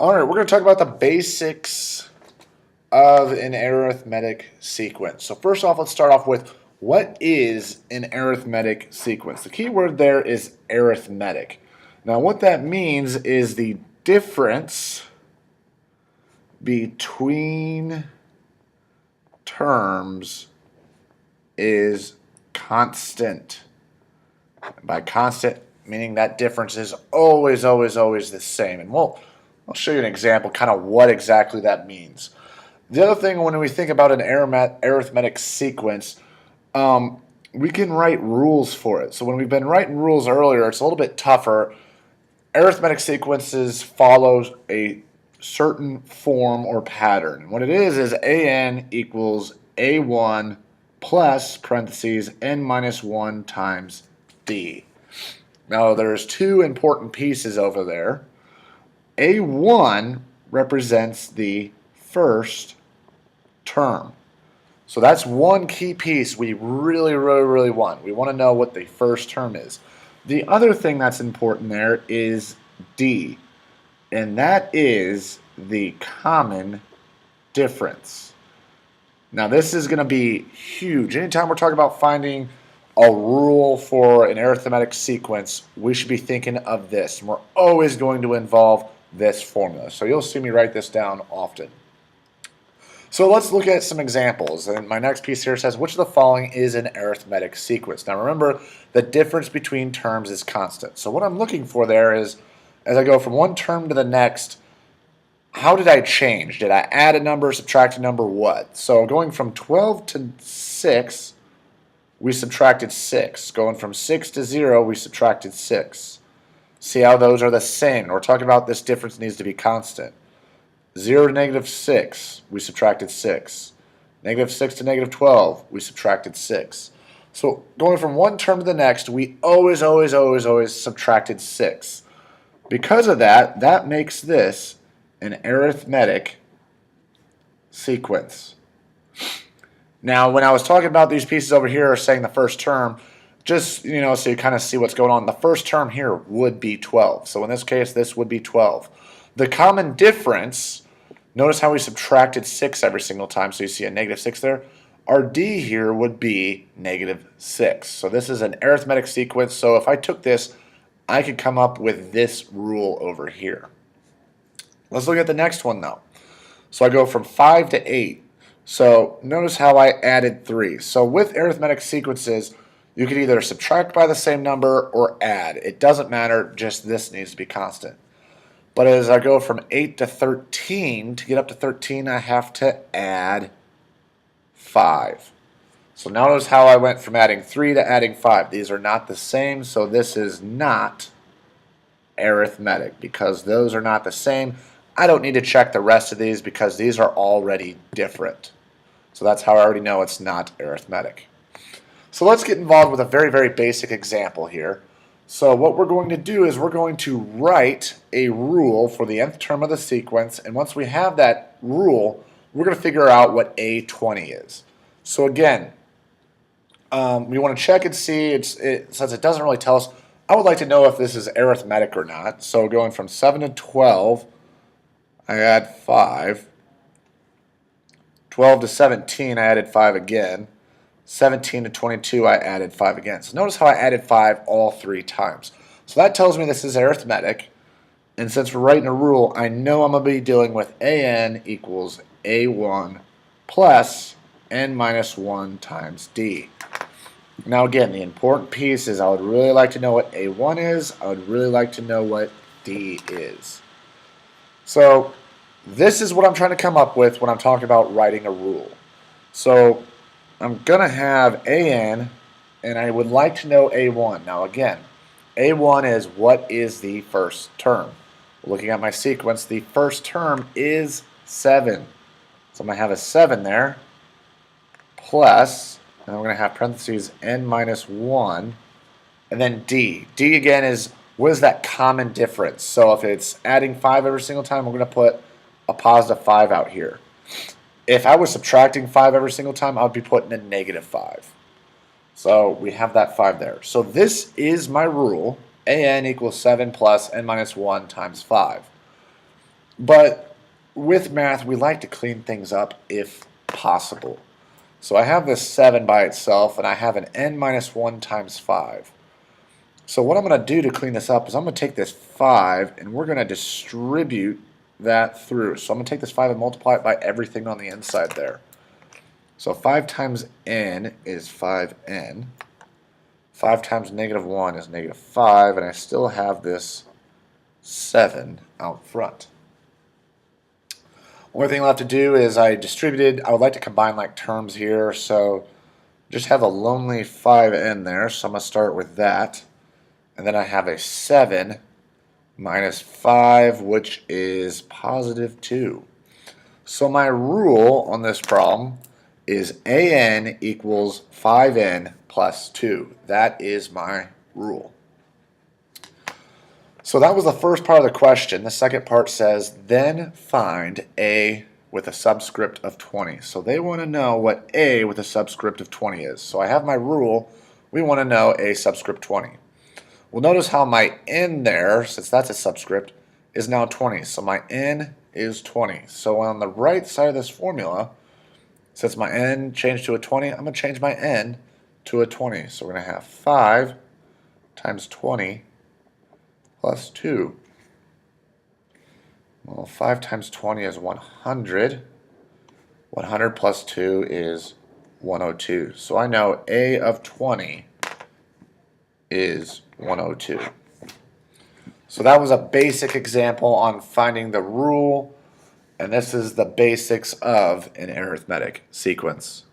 All right, we're going to talk about the basics of an arithmetic sequence. So first off, let's start off with what is an arithmetic sequence? The key word there is arithmetic. Now what that means is the difference between terms is constant. By constant, meaning that difference is always the same. And I'll show you an example, kind of what exactly that means. The other thing, when we think about an arithmetic sequence, we can write rules for it. So when we've been writing rules earlier, it's a little bit tougher. Arithmetic sequences follow a certain form or pattern. What it is an equals a1 plus parentheses n minus 1 times d. Now there's two important pieces over there. A1 represents the first term. So that's one key piece we really want. We want to know what the first term is. The other thing that's important there is D, and that is the common difference. Now this is going to be huge. Anytime we're talking about finding a rule for an arithmetic sequence, we should be thinking of this. And we're always going to involve this formula. So you'll see me write this down often. So let's look at some examples. And my next piece here says, which of the following is an arithmetic sequence? Now remember, the difference between terms is constant. So what I'm looking for there is, as I go from one term to the next, how did I change? Did I add a number, subtract a number, what? So going from 12 to 6, we subtracted 6. Going from 6 to 0, we subtracted 6. See how those are the same? And we're talking about this difference needs to be constant. 0 to negative 6, we subtracted 6. Negative 6 to negative 12, we subtracted 6. So going from one term to the next, we always subtracted 6. Because of that, that makes this an arithmetic sequence. Now, when I was talking about these pieces over here saying the first term, just, so you kind of see what's going on. The first term here would be 12. So in this case, this would be 12. The common difference, notice how we subtracted 6 every single time, so you see a negative 6 there. Our D here would be negative 6. So this is an arithmetic sequence. So if I took this, I could come up with this rule over here. Let's look at the next one, though. So I go from 5 to 8. So notice how I added 3. So with arithmetic sequences, you can either subtract by the same number or add. It doesn't matter, just this needs to be constant. But as I go from 8 to 13, to get up to 13, I have to add 5. So notice how I went from adding 3 to adding 5. These are not the same, so this is not arithmetic because those are not the same. I don't need to check the rest of these because these are already different. So that's how I already know it's not arithmetic. So let's get involved with a very basic example here. So what we're going to do is we're going to write a rule for the nth term of the sequence, and once we have that rule, we're going to figure out what A20 is. So again, we want to check and see, since it doesn't really tell us, I would like to know if this is arithmetic or not. So going from 7 to 12, I add 5. 12 to 17, I added 5 again. 17 to 22, I added 5 again. So notice how I added 5 all 3 times. So that tells me this is arithmetic. And since we're writing a rule, I know I'm going to be dealing with an equals a1 plus n minus 1 times d. Now again, the important piece is I would really like to know what a1 is. I would really like to know what d is. So this is what I'm trying to come up with when I'm talking about writing a rule. So I'm going to have an, and I would like to know a1. Now again, a1 is what is the first term. Looking at my sequence, the first term is 7. So I'm going to have a 7 there, plus, and I'm going to have parentheses n minus 1, and then d. D again is, what is that common difference? So if it's adding 5 every single time, we're going to put a positive 5 out here. If I was subtracting 5 every single time, I would be putting a negative 5. So we have that 5 there. So this is my rule. an equals 7 plus n minus 1 times 5. But with math, we like to clean things up if possible. So I have this 7 by itself, and I have an n minus 1 times 5. So what I'm going to do to clean this up is I'm going to take this 5, and we're going to distribute that through. So I'm going to take this 5 and multiply it by everything on the inside there. So 5 times n is 5n. 5 times negative 1 is negative 5, and I still have this 7 out front. Only thing left to do is I would like to combine like terms here, so just have a lonely 5n there, so I'm going to start with that. And then I have a 7 minus 5, which is positive 2. So my rule on this problem is an equals 5n plus 2. That is my rule. So that was the first part of the question. The second part says, then find a with a subscript of 20. So they want to know what a with a subscript of 20 is. So I have my rule. We want to know a subscript 20. Well, notice how my n there, since that's a subscript, is now 20. So my n is 20. So on the right side of this formula, since my n changed to a 20, I'm going to change my n to a 20. So we're going to have 5 times 20 plus 2. Well, 5 times 20 is 100. 100 plus 2 is 102. So I know a of 20 is 102. So that was a basic example on finding the rule, and this is the basics of an arithmetic sequence.